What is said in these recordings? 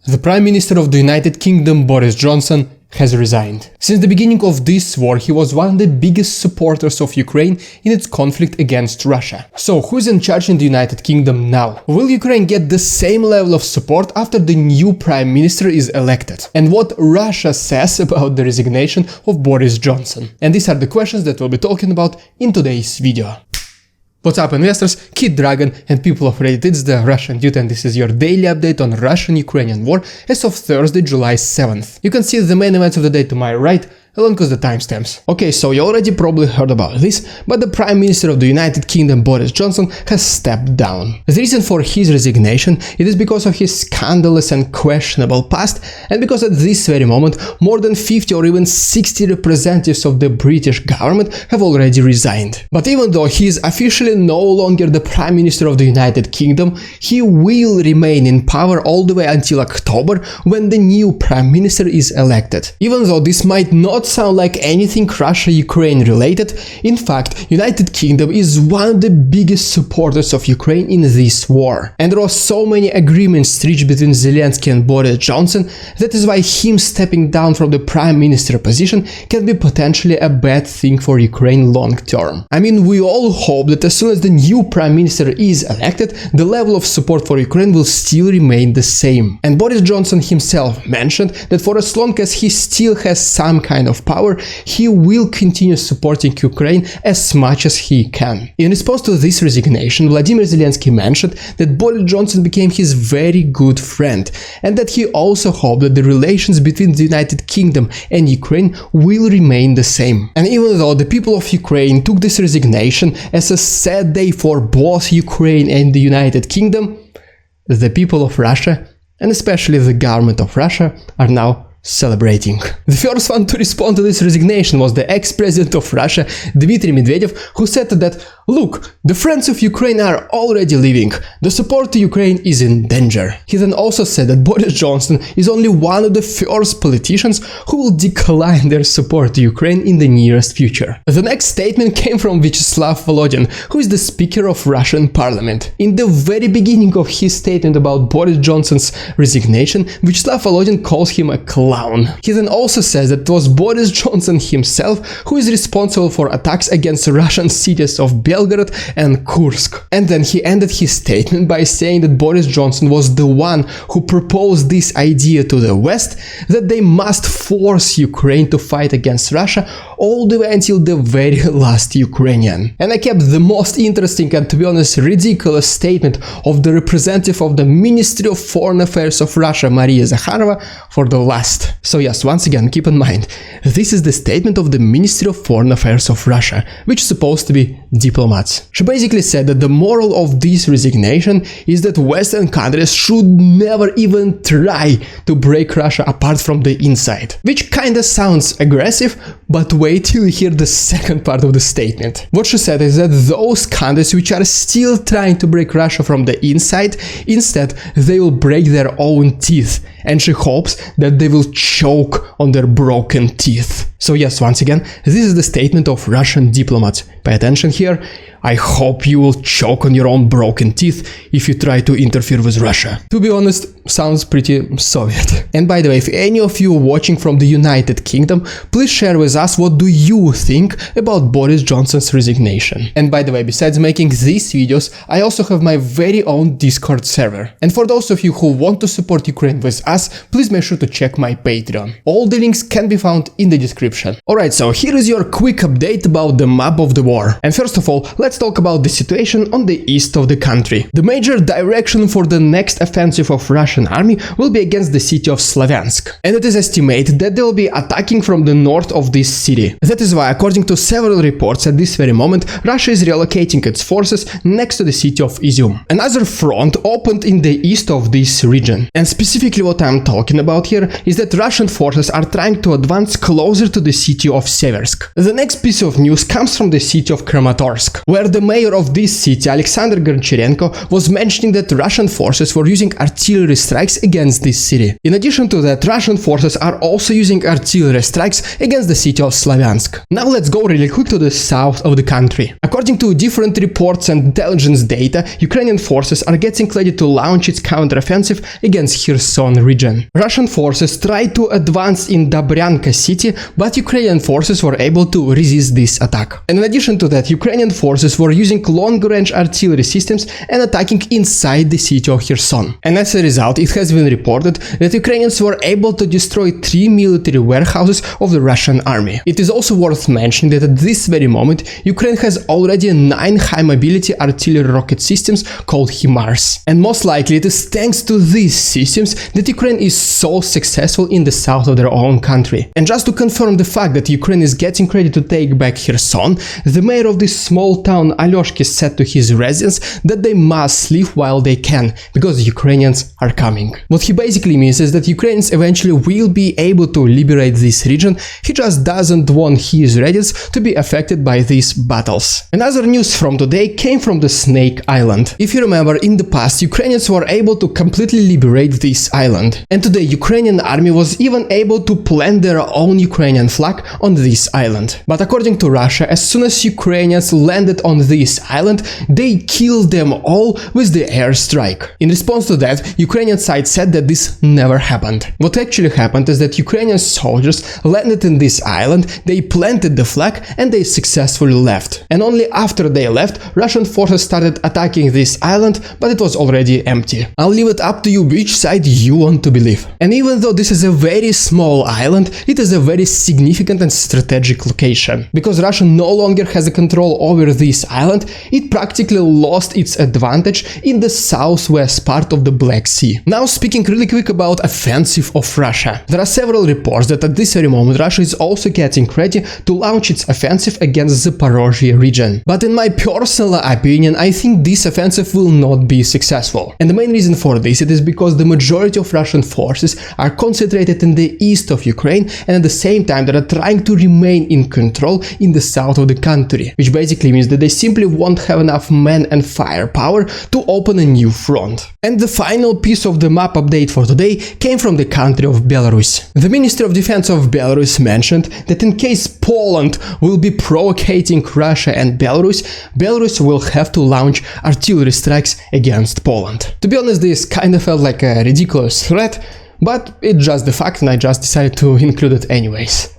The Prime Minister of the United Kingdom, Boris Johnson, has resigned. Since the beginning of this war, he was one of the biggest supporters of Ukraine in its conflict against Russia. So, who's in charge in the United Kingdom now? Will Ukraine get the same level of support after the new Prime Minister is elected? And what Russia says about the resignation of Boris Johnson? And these are the questions that we'll be talking about in today's video. What's up, investors, Kid Dragon and people of Reddit, it's the Russian Dude, and this is your daily update on Russian-Ukrainian war as of Thursday, July 7th. You can see the main events of the day to my right, along with the timestamps. Okay, so you already probably heard about this, but the Prime Minister of the United Kingdom, Boris Johnson, has stepped down. The reason for his resignation it is because of his scandalous and questionable past, and because at this very moment more than 50 or even 60 representatives of the British government have already resigned. But even though he is officially no longer the Prime Minister of the United Kingdom, he will remain in power all the way until October, when the new Prime Minister is elected. Even though this might not sound like anything Russia-Ukraine related, in fact, United Kingdom is one of the biggest supporters of Ukraine in this war. And there are so many agreements reached between Zelensky and Boris Johnson, that is why him stepping down from the Prime Minister position can be potentially a bad thing for Ukraine long term. I mean, we all hope that as soon as the new Prime Minister is elected, the level of support for Ukraine will still remain the same. And Boris Johnson himself mentioned that for as long as he still has some kind of power, he will continue supporting Ukraine as much as he can. In response to this resignation, Vladimir Zelensky mentioned that Boris Johnson became his very good friend, and that he also hoped that the relations between the United Kingdom and Ukraine will remain the same. And even though the people of Ukraine took this resignation as a sad day for both Ukraine and the United Kingdom, the people of Russia, and especially the government of Russia, are now celebrating. The first one to respond to this resignation was the ex-president of Russia, Dmitry Medvedev, who said that, look, the friends of Ukraine are already leaving, the support to Ukraine is in danger. He then also said that Boris Johnson is only one of the first politicians who will decline their support to Ukraine in the nearest future. The next statement came from Vyacheslav Volodin, who is the Speaker of Russian Parliament. In the very beginning of his statement about Boris Johnson's resignation, Vyacheslav Volodin calls him a clown. He then also says that it was Boris Johnson himself who is responsible for attacks against Russian cities of Belgorod and Kursk. And then he ended his statement by saying that Boris Johnson was the one who proposed this idea to the West, that they must force Ukraine to fight against Russia all the way until the very last Ukrainian. And I kept the most interesting and, to be honest, ridiculous statement of the representative of the Ministry of Foreign Affairs of Russia, Maria Zakharova, for the last. So yes, once again, keep in mind, this is the statement of the Ministry of Foreign Affairs of Russia, which is supposed to be diplomats. She basically said that the moral of this resignation is that Western countries should never even try to break Russia apart from the inside. Which kinda sounds aggressive, but wait till you hear the second part of the statement. What she said is that those countries which are still trying to break Russia from the inside, instead they will break their own teeth, and she hopes that they will choke on their broken teeth. So yes, once again, this is the statement of Russian diplomats. Pay attention here. I hope you will choke on your own broken teeth if you try to interfere with Russia. To be honest, sounds pretty Soviet. And by the way, if any of you watching from the United Kingdom, please share with us what do you think about Boris Johnson's resignation. And by the way, besides making these videos, I also have my very own Discord server. And for those of you who want to support Ukraine with us, please make sure to check my Patreon. All the links can be found in the description. Alright, so here is your quick update about the map of the war. And first of all, let's talk about the situation on the east of the country. The major direction for the next offensive of Russian army will be against the city of Slavyansk. And it is estimated that they will be attacking from the north of this city. That is why, according to several reports at this very moment, Russia is relocating its forces next to the city of Izium. Another front opened in the east of this region. And specifically what I'm talking about here is that Russian forces are trying to advance closer to the city of Seversk. The next piece of news comes from the city of Kramatorsk, where where the mayor of this city, Alexander Goncharenko, was mentioning that Russian forces were using artillery strikes against this city. In addition to that, Russian forces are also using artillery strikes against the city of Slavyansk. Now let's go really quick to the south of the country. According to different reports and intelligence data, Ukrainian forces are getting ready to launch its counteroffensive against Kherson region. Russian forces tried to advance in Dobryanka city, but Ukrainian forces were able to resist this attack. And in addition to that, Ukrainian forces were using long-range artillery systems and attacking inside the city of Kherson. And as a result, it has been reported that Ukrainians were able to destroy 3 military warehouses of the Russian army. It is also worth mentioning that at this very moment, Ukraine has already 9 high-mobility artillery rocket systems called HIMARS. And most likely it is thanks to these systems that Ukraine is so successful in the south of their own country. And just to confirm the fact that Ukraine is getting ready to take back Kherson, the mayor of this small town Alyoshki said to his residents that they must leave while they can, because Ukrainians are coming. What he basically means is that Ukrainians eventually will be able to liberate this region, he just doesn't want his residents to be affected by these battles. Another news from today came from the Snake Island. If you remember, in the past Ukrainians were able to completely liberate this island, and today Ukrainian army was even able to plant their own Ukrainian flag on this island. But according to Russia, as soon as Ukrainians landed on this island, they killed them all with the airstrike. In response to that, Ukrainian side said that this never happened. What actually happened is that Ukrainian soldiers landed in this island, they planted the flag and they successfully left. And only after they left, Russian forces started attacking this island, but it was already empty. I'll leave it up to you which side you want to believe. And even though this is a very small island, it is a very significant and strategic location. Because Russia no longer has a control over this island, it practically lost its advantage in the southwest part of the Black Sea. Now speaking really quick about offensive of Russia. There are several reports that at this very moment Russia is also getting ready to launch its offensive against the Zaporozhye region. But in my personal opinion, I think this offensive will not be successful. And the main reason for this it is because the majority of Russian forces are concentrated in the east of Ukraine, and at the same time they are trying to remain in control in the south of the country, which basically means that they simply won't have enough men and firepower to open a new front. And the final piece of the map update for today came from the country of Belarus. The Ministry of Defense of Belarus mentioned that in case Poland will be provocating Russia and Belarus, Belarus will have to launch artillery strikes against Poland. To be honest, this kind of felt like a ridiculous threat, but it's just the fact and I just decided to include it anyways.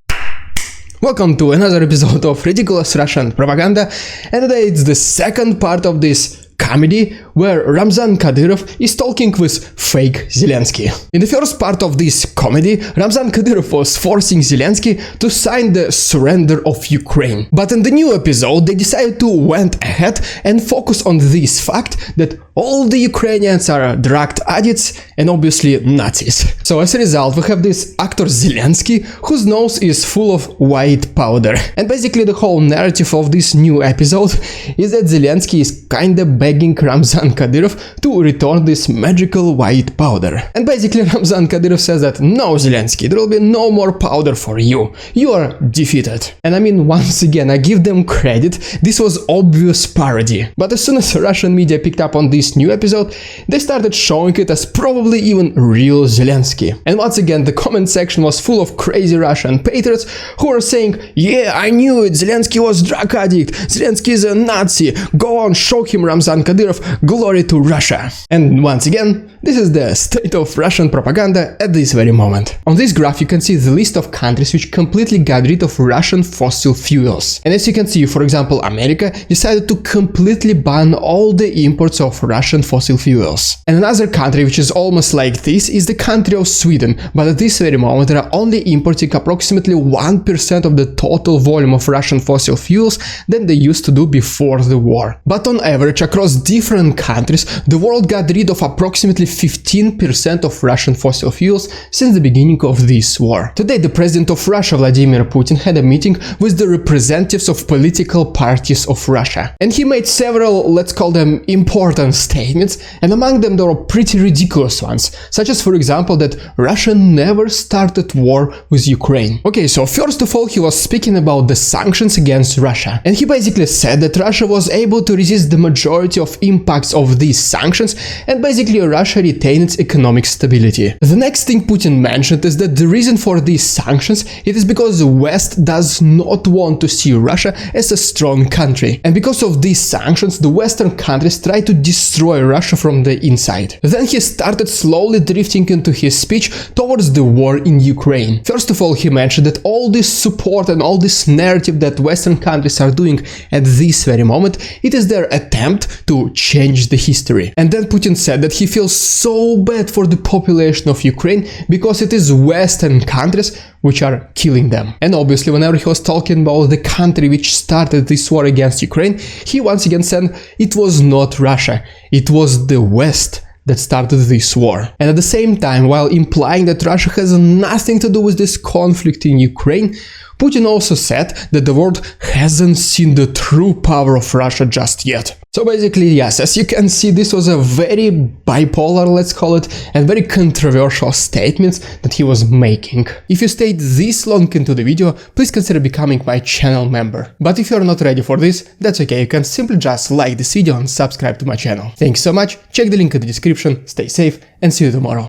Welcome to another episode of Ridiculous Russian Propaganda, and today it's the second part of this comedy where Ramzan Kadyrov is talking with fake Zelensky. In the first part of this comedy, Ramzan Kadyrov was forcing Zelensky to sign the surrender of Ukraine. But in the new episode, they decided to went ahead and focus on this fact that all the Ukrainians are drug addicts and obviously Nazis. So as a result, we have this actor Zelensky, whose nose is full of white powder. And basically the whole narrative of this new episode is that Zelensky is kinda begging Ramzan Kadyrov to return this magical white powder. And basically Ramzan Kadyrov says that no, Zelensky, there will be no more powder for you. You are defeated. And I mean, once again, I give them credit, this was obvious parody. But as soon as Russian media picked up on this new episode, they started showing it as probably even real Zelensky. And once again, the comment section was full of crazy Russian patriots who were saying, yeah, I knew it, Zelensky was drug addict, Zelensky is a Nazi, go on, show him Ramzan Kadyrov, glory to Russia. And once again, this is the state of Russian propaganda at this very moment. On this graph you can see the list of countries which completely got rid of Russian fossil fuels. And as you can see, for example, America decided to completely ban all the imports of Russian fossil fuels. And another country which is almost like this is the country of Sweden, but at this very moment they are only importing approximately 1% of the total volume of Russian fossil fuels than they used to do before the war. But on average, across different countries, the world got rid of approximately 15% of Russian fossil fuels since the beginning of this war. Today, the president of Russia, Vladimir Putin, had a meeting with the representatives of political parties of Russia. And he made several, let's call them, important statements, and among them there were pretty ridiculous ones, such as, for example, that Russia never started war with Ukraine. Okay, so first of all, he was speaking about the sanctions against Russia, and he basically said that Russia was able to resist the majority of impacts of these sanctions, and basically Russia retained its economic stability. The next thing Putin mentioned is that the reason for these sanctions it is because the West does not want to see Russia as a strong country, and because of these sanctions the Western countries try to destroy Russia from the inside. Then he started slowly drifting into his speech towards the war in Ukraine. First of all, he mentioned that all this support and all this narrative that Western countries are doing at this very moment, it is their attempt to change the history. And then Putin said that he feels so bad for the population of Ukraine because it is Western countries which are killing them. And obviously, whenever he was talking about the country which started this war against Ukraine, he once again said it was not Russia, it was the West that started this war. And at the same time, while implying that Russia has nothing to do with this conflict in Ukraine, Putin also said that the world hasn't seen the true power of Russia just yet. So basically, yes, as you can see, this was a very bipolar, let's call it, and very controversial statements that he was making. If you stayed this long into the video, please consider becoming my channel member. But if you're not ready for this, that's okay, you can simply just like this video and subscribe to my channel. Thanks so much, check the link in the description, stay safe, and see you tomorrow.